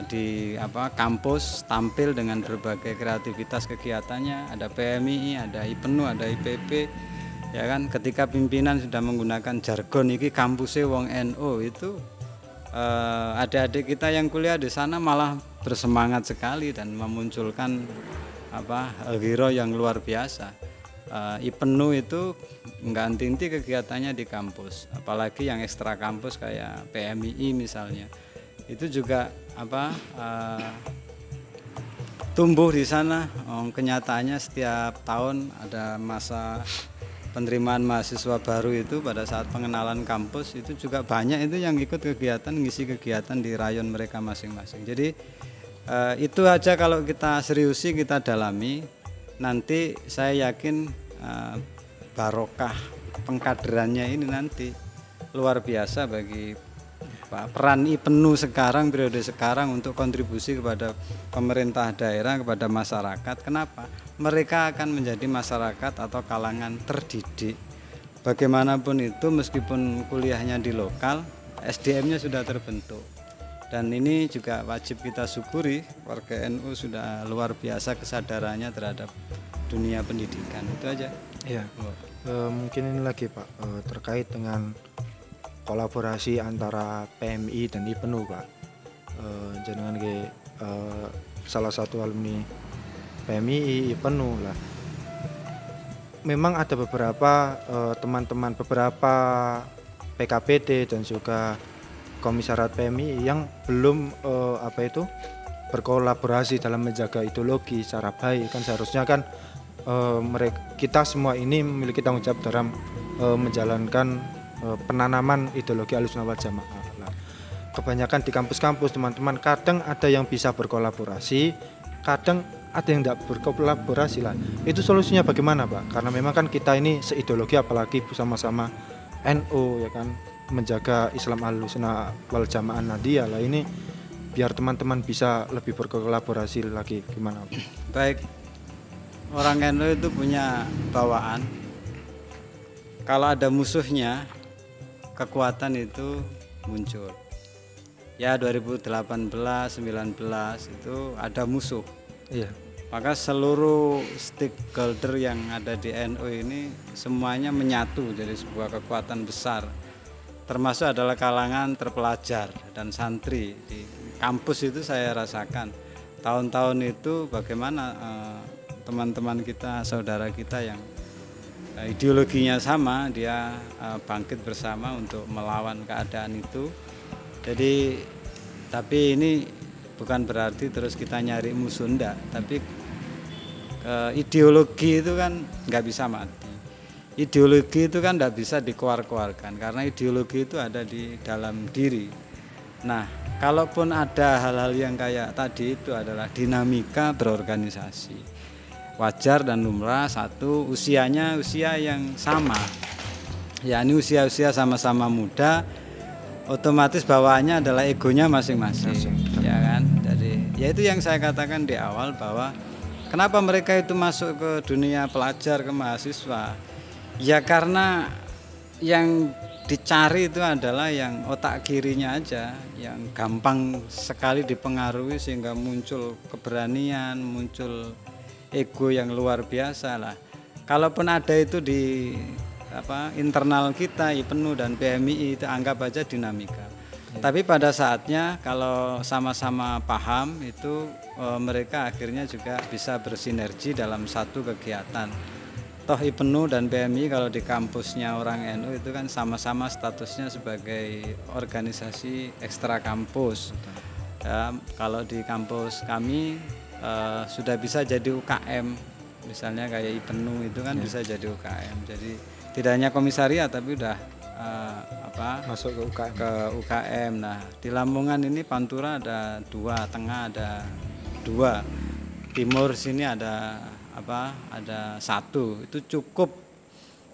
di kampus, tampil dengan berbagai kreativitas kegiatannya. Ada PMI, ada IPENU, ada IPP, ya kan. Ketika pimpinan sudah menggunakan jargon iki kampusnya wong NU, itu adik-adik kita yang kuliah di sana malah bersemangat sekali dan memunculkan hero yang luar biasa. IPENU itu nggak henti-henti kegiatannya di kampus, apalagi yang ekstra kampus kayak PMI misalnya, itu juga tumbuh di sana. Kenyataannya setiap tahun ada masa penerimaan mahasiswa baru, itu pada saat pengenalan kampus itu juga banyak itu yang ikut kegiatan, ngisi kegiatan di rayon mereka masing-masing. Jadi itu aja kalau kita seriusi, kita dalami, nanti saya yakin barokah pengkaderannya ini nanti luar biasa bagi peran IPENU sekarang, periode sekarang, untuk kontribusi kepada pemerintah daerah, kepada masyarakat. Kenapa? Mereka akan menjadi masyarakat atau kalangan terdidik. Bagaimanapun itu, meskipun kuliahnya di lokal, SDM-nya sudah terbentuk. Dan ini juga wajib kita syukuri, warga NU sudah luar biasa kesadarannya terhadap dunia pendidikan. Itu aja. Ya, mungkin ini lagi Pak, terkait dengan kolaborasi antara PMI dan IPENU Pak. Jenengan ke salah satu alumni PMI IPENU lah. Memang ada beberapa teman-teman beberapa PKPD dan juga komisariat PMI yang belum berkolaborasi dalam menjaga ideologi secara baik. Kan seharusnya kan kita semua ini memiliki tanggung jawab dalam menjalankan penanaman ideologi Ahlussunnah wal Jamaah. Nah, kebanyakan di kampus-kampus teman-teman kadang ada yang bisa berkolaborasi, kadang ada yang tidak berkolaborasi lah. Itu solusinya bagaimana Pak? Karena memang kan kita ini seideologi, apalagi sama-sama NU ya kan, menjaga Islam Ahlussunnah wal Jamaah Nahdiyah lah, ini biar teman-teman bisa lebih berkolaborasi lagi gimana Pak? Baik, orang NU itu punya bawaan, kalau ada musuhnya kekuatan itu muncul. Ya 2018, 19 itu ada musuh. Iya. Maka seluruh stakeholder yang ada di NU ini semuanya menyatu jadi sebuah kekuatan besar. Termasuk adalah kalangan terpelajar dan santri di kampus itu saya rasakan. Tahun-tahun itu bagaimana teman-teman kita, saudara kita yang ideologinya sama, dia bangkit bersama untuk melawan keadaan itu. Jadi tapi ini bukan berarti terus kita nyari musuh, enggak, tapi ideologi itu kan nggak bisa mati. Ideologi itu kan nggak bisa dikeluarkan karena ideologi itu ada di dalam diri. Nah, kalaupun ada hal-hal yang kayak tadi itu adalah dinamika berorganisasi. Wajar dan lumrah, satu usianya usia yang sama, yakni usia-usia sama-sama muda, otomatis bawaannya adalah egonya masing-masing, ya kan. Jadi ya itu yang saya katakan di awal, bahwa kenapa mereka itu masuk ke dunia pelajar, ke mahasiswa, ya karena yang dicari itu adalah yang otak kirinya aja, yang gampang sekali dipengaruhi sehingga muncul keberanian, muncul ego yang luar biasa lah. Kalaupun ada itu di internal kita, IPENU dan PMI, itu anggap aja dinamika. Tapi pada saatnya kalau sama-sama paham itu mereka akhirnya juga bisa bersinergi dalam satu kegiatan. Toh IPENU dan PMI kalau di kampusnya orang NU itu kan sama-sama statusnya sebagai organisasi ekstra kampus. Ya, kalau di kampus kami sudah bisa jadi UKM, misalnya kayak IPENU itu kan bisa jadi UKM. Jadi tidak hanya komisariat tapi udah masuk ke UKM. Nah, di Lamongan ini Pantura ada 2, tengah ada 2, timur sini ada 1, itu cukup.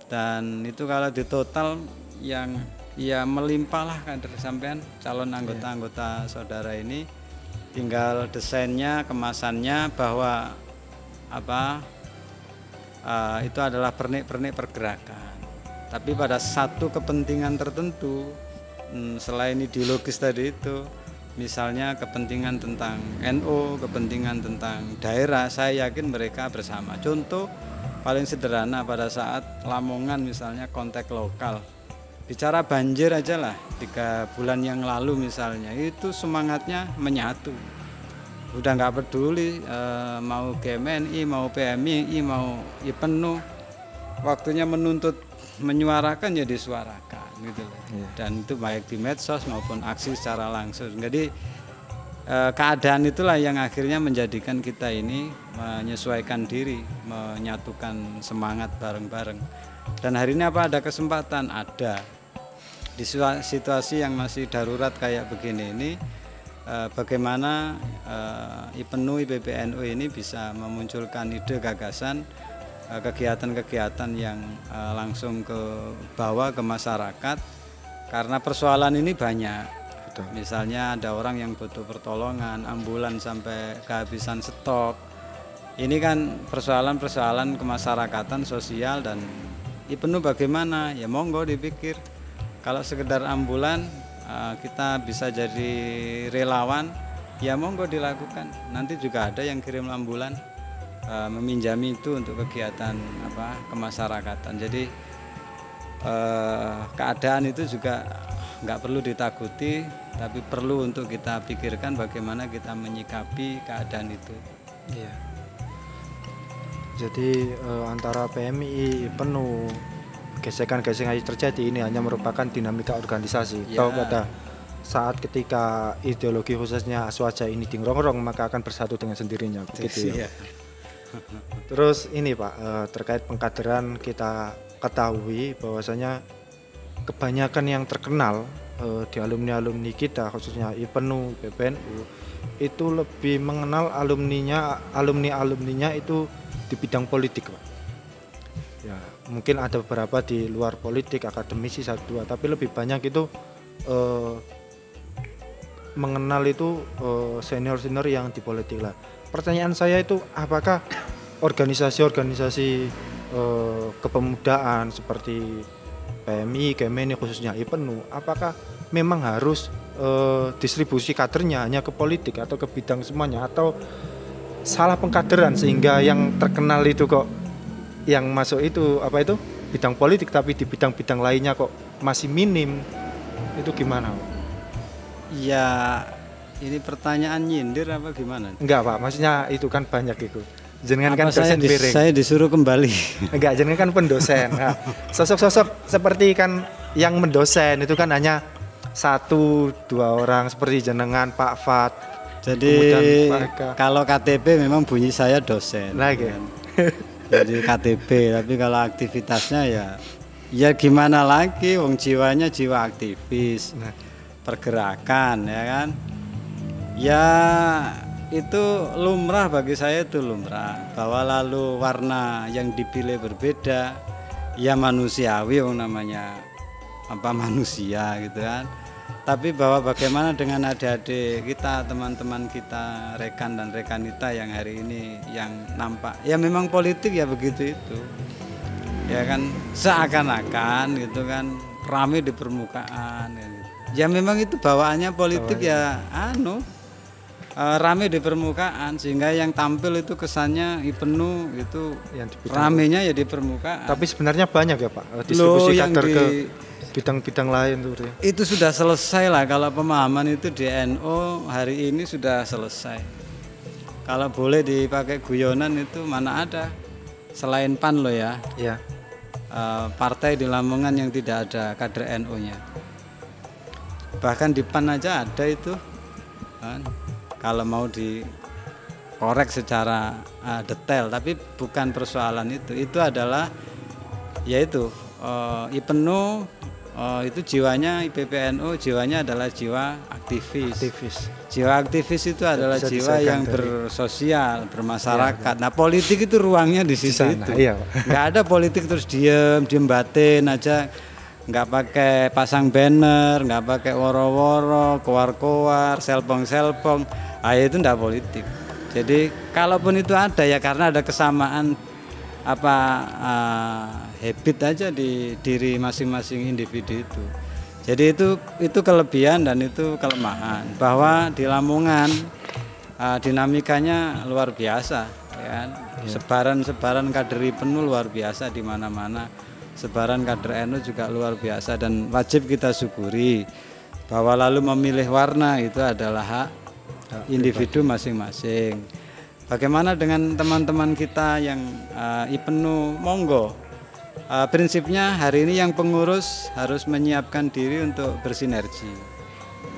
Dan itu kalau di total yang ya melimpah lah kader sampean, calon anggota-anggota saudara ini, tinggal desainnya, kemasannya, bahwa itu adalah pernik-pernik pergerakan. Tapi pada satu kepentingan tertentu, selain ideologis tadi itu, misalnya kepentingan tentang NU, kepentingan tentang daerah, saya yakin mereka bersama. Contoh paling sederhana, pada saat Lamongan misalnya konteks lokal, bicara banjir aja lah 3 bulan yang lalu misalnya, itu semangatnya menyatu. Udah nggak peduli mau GMNI, mau PMI, mau IPENU, waktunya menuntut, menyuarakan ya disuarakan gitu loh. Dan itu baik di medsos maupun aksi secara langsung. Jadi keadaan itulah yang akhirnya menjadikan kita ini menyesuaikan diri, menyatukan semangat bareng-bareng. Dan hari ini ada kesempatan? Ada. Di situasi yang masih darurat kayak begini ini, bagaimana IPENU, IPBNU ini bisa memunculkan ide, gagasan, kegiatan-kegiatan yang langsung ke bawah, ke masyarakat, karena persoalan ini banyak. Betul. Misalnya ada orang yang butuh pertolongan, ambulan sampai kehabisan stok. Ini kan persoalan-persoalan kemasyarakatan, sosial, dan IPENU bagaimana? Ya monggo dipikir. Kalau sekedar ambulan kita bisa jadi relawan, ya monggo dilakukan. Nanti juga ada yang kirim ambulan. meminjami itu untuk kegiatan kemasyarakatan. Jadi keadaan itu juga nggak perlu ditakuti, tapi perlu untuk kita pikirkan bagaimana kita menyikapi keadaan itu. Iya. Jadi antara PMI penuh gesekan-gesekan yang terjadi ini hanya merupakan dinamika organisasi. Ya. Tahu pada saat ketika ideologi khususnya Aswaja ini dirongrong maka akan bersatu dengan sendirinya, begitu ya. Terus ini Pak, terkait pengkaderan kita ketahui bahwasanya kebanyakan yang terkenal di alumni kita khususnya IPENU, PBNU itu lebih mengenal alumninya itu di bidang politik Pak. Ya, mungkin ada beberapa di luar politik, akademisi satu dua, tapi lebih banyak itu mengenal itu senior-senior yang di politik lah. Pertanyaan saya itu apakah organisasi-organisasi kepemudaan seperti PMI, Kemeni khususnya IPENU, apakah memang harus distribusi kadernya hanya ke politik atau ke bidang semuanya, atau salah pengkaderan sehingga yang terkenal itu kok yang masuk itu bidang politik tapi di bidang-bidang lainnya kok masih minim, itu gimana? Ya, ini pertanyaan nyindir apa gimana? Enggak Pak, maksudnya itu kan banyak itu. Jenengan kan dosen piring. Saya disuruh kembali. Enggak, jenengan kan pendosen. Nah, sosok-sosok seperti kan yang mendosen itu kan hanya 1-2 orang seperti jenengan, Pak Fat. Jadi kalau KTP memang bunyi saya dosen. Lagi. Jadi KTP, tapi kalau aktivitasnya ya gimana lagi, wong jiwanya jiwa aktivis. Nah, pergerakan ya kan. Ya itu lumrah, bagi saya itu lumrah, bahwa lalu warna yang dipilih berbeda, ya manusiawi, yang namanya manusia gitu kan. Tapi bahwa bagaimana dengan adik-adik kita, teman-teman kita, rekan dan rekanita yang hari ini yang nampak ya memang politik ya begitu itu ya kan, seakan-akan gitu kan ramai di permukaan ya memang itu bawaannya politik ya rame di permukaan, sehingga yang tampil itu kesannya IPENU itu yang ramenya ya di permukaan. Tapi sebenarnya banyak ya Pak distribusi kader ke bidang-bidang lain tuh. Itu sudah selesai lah, kalau pemahaman itu di NU hari ini sudah selesai. Kalau boleh dipakai guyonan itu mana ada selain PAN loh ya. Iya. Partai di Lamongan yang tidak ada kader NU-nya. Bahkan di PAN aja ada itu. Kalau mau dikorek secara detail, tapi bukan persoalan itu adalah yaitu IPENU itu jiwanya, IPPNU jiwanya adalah jiwa aktivis. Jiwa aktivis itu adalah jiwa yang bersosial, bermasyarakat. Nah politik itu ruangnya di situ itu. Iya. Nggak ada politik terus diem batin aja, nggak pakai pasang banner, nggak pakai woro-woro, keluar-keluar, selpong. Itu enggak politik. Jadi kalaupun itu ada ya karena ada kesamaan habit aja di diri masing-masing individu itu. Jadi itu kelebihan dan itu kelemahan. Bahwa di Lamongan dinamikanya luar biasa ya. Sebaran kader IPENU luar biasa di mana-mana. Sebaran kader NU juga luar biasa, dan wajib kita syukuri bahwa lalu memilih warna itu adalah hak individu masing-masing. Bagaimana dengan teman-teman kita yang IPENU, monggo. Prinsipnya hari ini yang pengurus harus menyiapkan diri untuk bersinergi.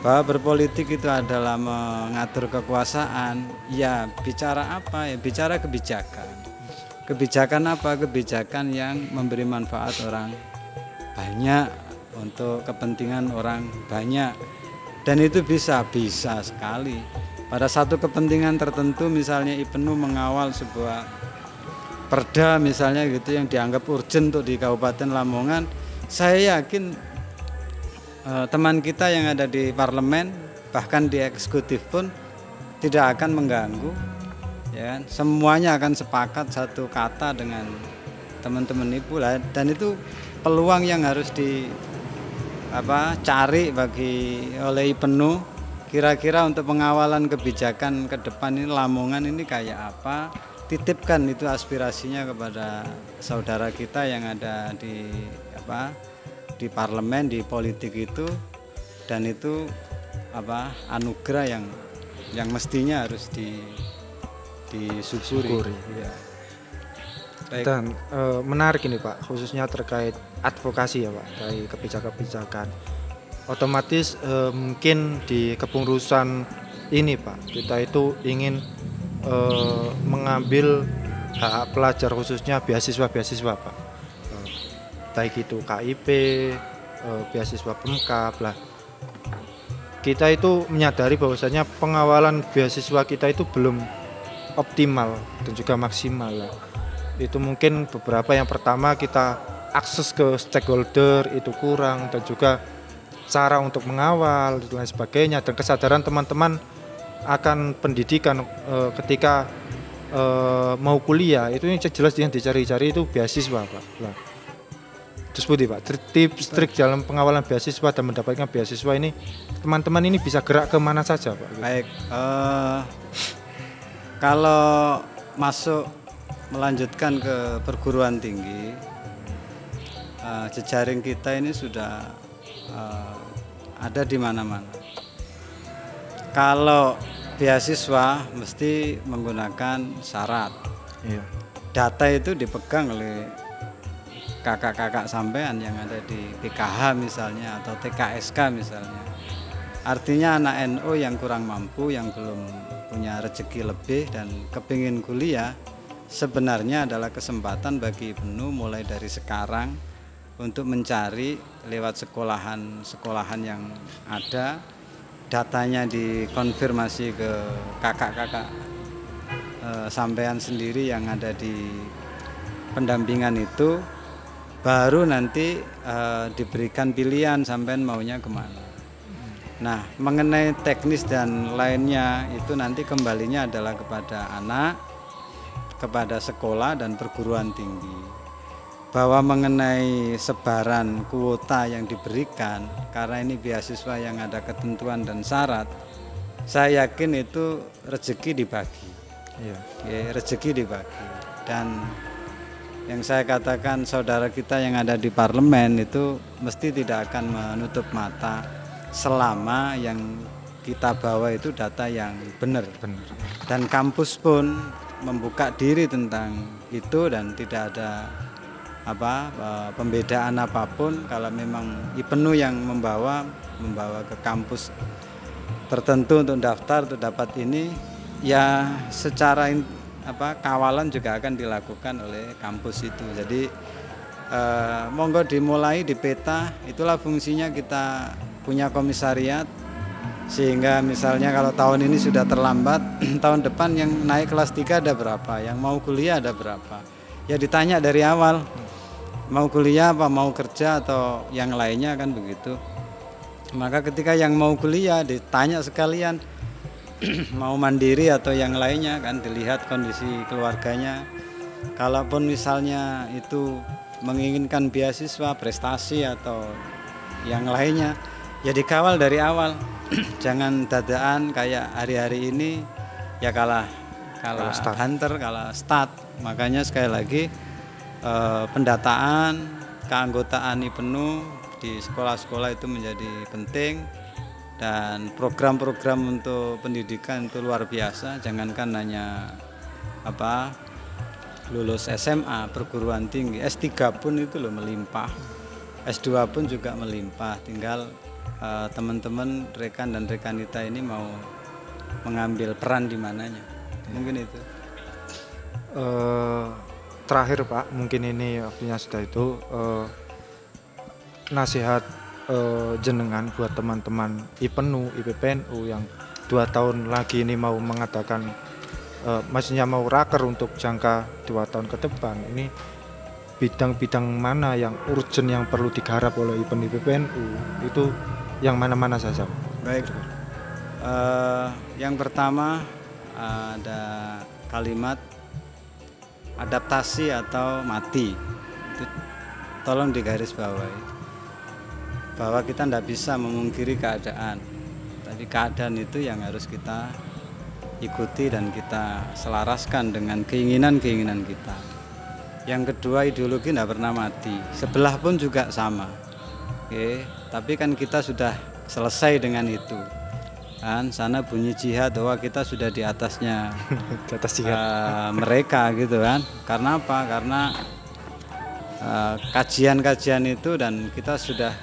Bahwa berpolitik itu adalah mengatur kekuasaan. Ya bicara apa? Ya bicara kebijakan. Kebijakan apa? Kebijakan yang memberi manfaat orang banyak, untuk kepentingan orang banyak. Dan itu bisa sekali. Pada satu kepentingan tertentu, misalnya IPENU mengawal sebuah perda misalnya gitu yang dianggap urgent untuk di Kabupaten Lamongan, saya yakin teman kita yang ada di parlemen, bahkan di eksekutif pun tidak akan mengganggu. Ya, semuanya akan sepakat satu kata dengan teman-teman ibu lah, dan itu peluang yang harus cari oleh IPENU. Kira-kira untuk pengawalan kebijakan ke depan ini Lamongan ini kayak apa, titipkan itu aspirasinya kepada saudara kita yang ada di di parlemen, di politik itu, dan itu anugerah yang mestinya harus disyukuri. Ya. Dan menarik ini Pak, khususnya terkait advokasi ya Pak, dari kebijakan-kebijakan. Otomatis mungkin di kepengurusan ini Pak, kita itu ingin mengambil hak pelajar khususnya beasiswa Pak, baik itu KIP, beasiswa Pemkab lah. Kita itu menyadari bahwasanya pengawalan beasiswa kita itu belum optimal dan juga maksimal lah. Itu mungkin beberapa yang pertama kita akses ke stakeholder itu kurang, dan juga cara untuk mengawal dan lain sebagainya, dan kesadaran teman-teman akan pendidikan ketika mau kuliah itu yang jelas yang dicari-cari itu beasiswa Pak. Nah, terus Budi Pak, tips trik dalam pengawalan beasiswa dan mendapatkan beasiswa ini, teman-teman ini bisa gerak ke mana saja Pak? Baik, kalau masuk melanjutkan ke perguruan tinggi, jejaring kita ini sudah ada di mana-mana. Kalau beasiswa mesti menggunakan syarat. Iya. Data itu dipegang oleh kakak-kakak sampean yang ada di PKH misalnya atau TKSK misalnya. Artinya anak NU yang kurang mampu, yang belum punya rezeki lebih dan kepingin kuliah, sebenarnya adalah kesempatan bagi IPNU mulai dari sekarang untuk mencari lewat sekolahan yang ada, datanya dikonfirmasi ke kakak-kakak sampean sendiri yang ada di pendampingan itu, baru nanti diberikan pilihan sampean maunya kemana. Nah, mengenai teknis dan lainnya itu nanti kembalinya adalah kepada anak, kepada sekolah dan perguruan tinggi. Bahwa mengenai sebaran kuota yang diberikan, karena ini beasiswa yang ada ketentuan dan syarat, saya yakin itu rezeki dibagi. Iya. Ya, rezeki dibagi. Dan yang saya katakan, saudara kita yang ada di parlemen itu mesti tidak akan menutup mata selama yang kita bawa itu data yang benar. Dan kampus pun membuka diri tentang itu dan tidak ada pembedaan apapun. Kalau memang IPNU yang membawa ke kampus tertentu untuk daftar untuk dapat ini, ya secara kawalan juga akan dilakukan oleh kampus itu. Jadi monggo dimulai di peta, itulah fungsinya kita punya komisariat, sehingga misalnya kalau tahun ini sudah terlambat, tahun depan yang naik kelas 3 ada berapa, yang mau kuliah ada berapa, ya ditanya dari awal, mau kuliah apa mau kerja atau yang lainnya, kan begitu. Maka ketika yang mau kuliah ditanya sekalian mau mandiri atau yang lainnya, kan dilihat kondisi keluarganya. Kalaupun misalnya itu menginginkan beasiswa, prestasi atau yang lainnya, ya dikawal dari awal. Jangan dadaan kayak hari-hari ini ya kalah hunter, kalah start. Makanya sekali lagi pendataan, keanggotaan IPNU di sekolah-sekolah itu menjadi penting, dan program-program untuk pendidikan itu luar biasa. Jangankan hanya lulus SMA, perguruan tinggi, S3 pun itu loh melimpah, S2 pun juga melimpah. Tinggal teman-teman, rekan dan rekan kita ini mau mengambil peran di mananya. Mungkin itu. Terakhir Pak, mungkin ini waktunya sudah itu, nasihat jenengan buat teman-teman IPNU, IPPNU yang 2 tahun lagi ini mau mengadakan, maksudnya mau raker untuk jangka 2 tahun ke depan. Ini bidang-bidang mana yang urgent yang perlu digarap oleh IPNU, IPPNU, itu yang mana-mana saja? Baik, yang pertama ada kalimat adaptasi atau mati, itu tolong digarisbawahi, bahwa kita tidak bisa memungkiri keadaan, tapi keadaan itu yang harus kita ikuti dan kita selaraskan dengan keinginan-keinginan kita. Yang kedua, ideologi tidak pernah mati, sebelah pun juga sama. Oke, tapi kan kita sudah selesai dengan itu. Kan sana bunyi jihad, bahwa kita sudah di atasnya Di atas jihad. mereka gitu kan. Karena apa? Karena kajian-kajian itu dan kita sudah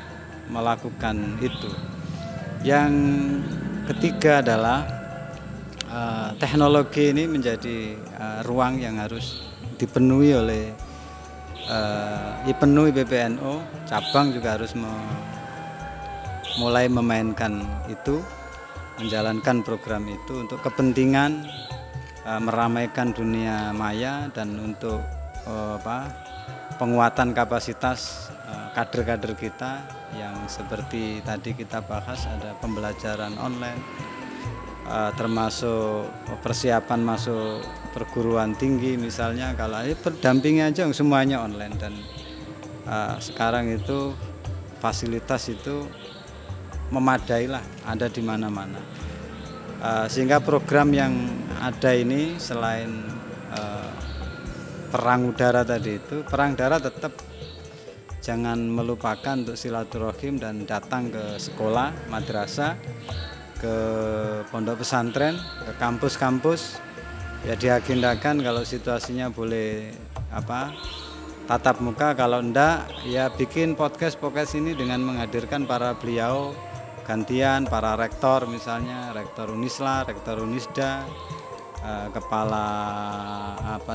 melakukan itu. Yang ketiga adalah teknologi ini menjadi ruang yang harus dipenuhi oleh dipenuhi PBNU, cabang juga harus mulai memainkan itu, menjalankan program itu untuk kepentingan meramaikan dunia maya dan untuk penguatan kapasitas kader-kader kita yang seperti tadi kita bahas, ada pembelajaran online, termasuk persiapan masuk perguruan tinggi misalnya. Kalau berdampingi aja semuanya online, dan sekarang itu fasilitas itu memadai lah, ada di mana-mana. Sehingga program yang ada ini selain perang udara tadi itu, perang darat tetap jangan melupakan untuk silaturahim dan datang ke sekolah, madrasah, ke pondok pesantren, ke kampus-kampus. Ya diagendakan kalau situasinya boleh tatap muka, kalau enggak ya bikin podcast ini dengan menghadirkan para beliau gantian, para rektor misalnya, rektor Unisla, rektor Unisda, kepala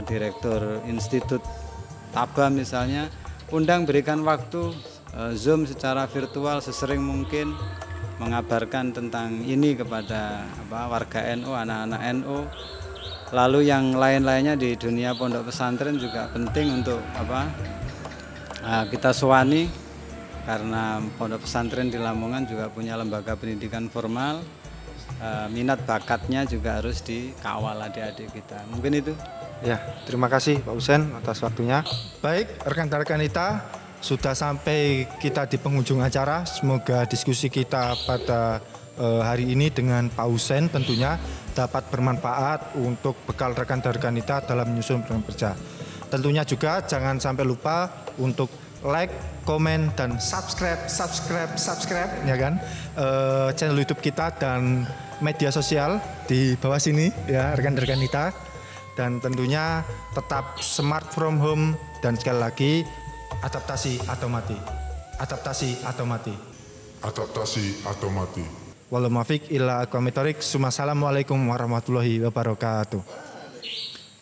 direktur Institut Taba misalnya, undang, berikan waktu Zoom secara virtual sesering mungkin, mengabarkan tentang ini kepada warga NU, anak-anak NU. Lalu yang lain-lainnya di dunia pondok pesantren juga penting untuk kita suwani, karena pondok pesantren di Lamongan juga punya lembaga pendidikan formal. Minat bakatnya juga harus dikawal adik-adik kita. Mungkin itu. Ya, terima kasih Pak Husein atas waktunya. Baik, rekan-rekan kita, sudah sampai kita di penghujung acara. Semoga diskusi kita pada hari ini dengan Pak Husein tentunya dapat bermanfaat untuk bekal rekan-rekan kita dalam menyusun program kerja. Tentunya juga jangan sampai lupa untuk like, komen, dan subscribe ya kan, channel YouTube kita dan media sosial di bawah sini ya rekan-rekan kita. Dan tentunya tetap smart from home, dan sekali lagi adaptasi atau mati. Walau muwaffiq ila aqwamit thoriq. Assalamualaikum warahmatullahi wabarakatuh.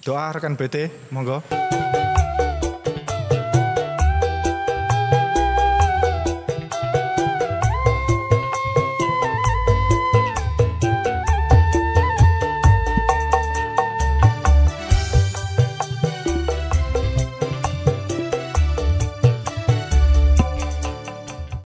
Doa rekan BT, monggo.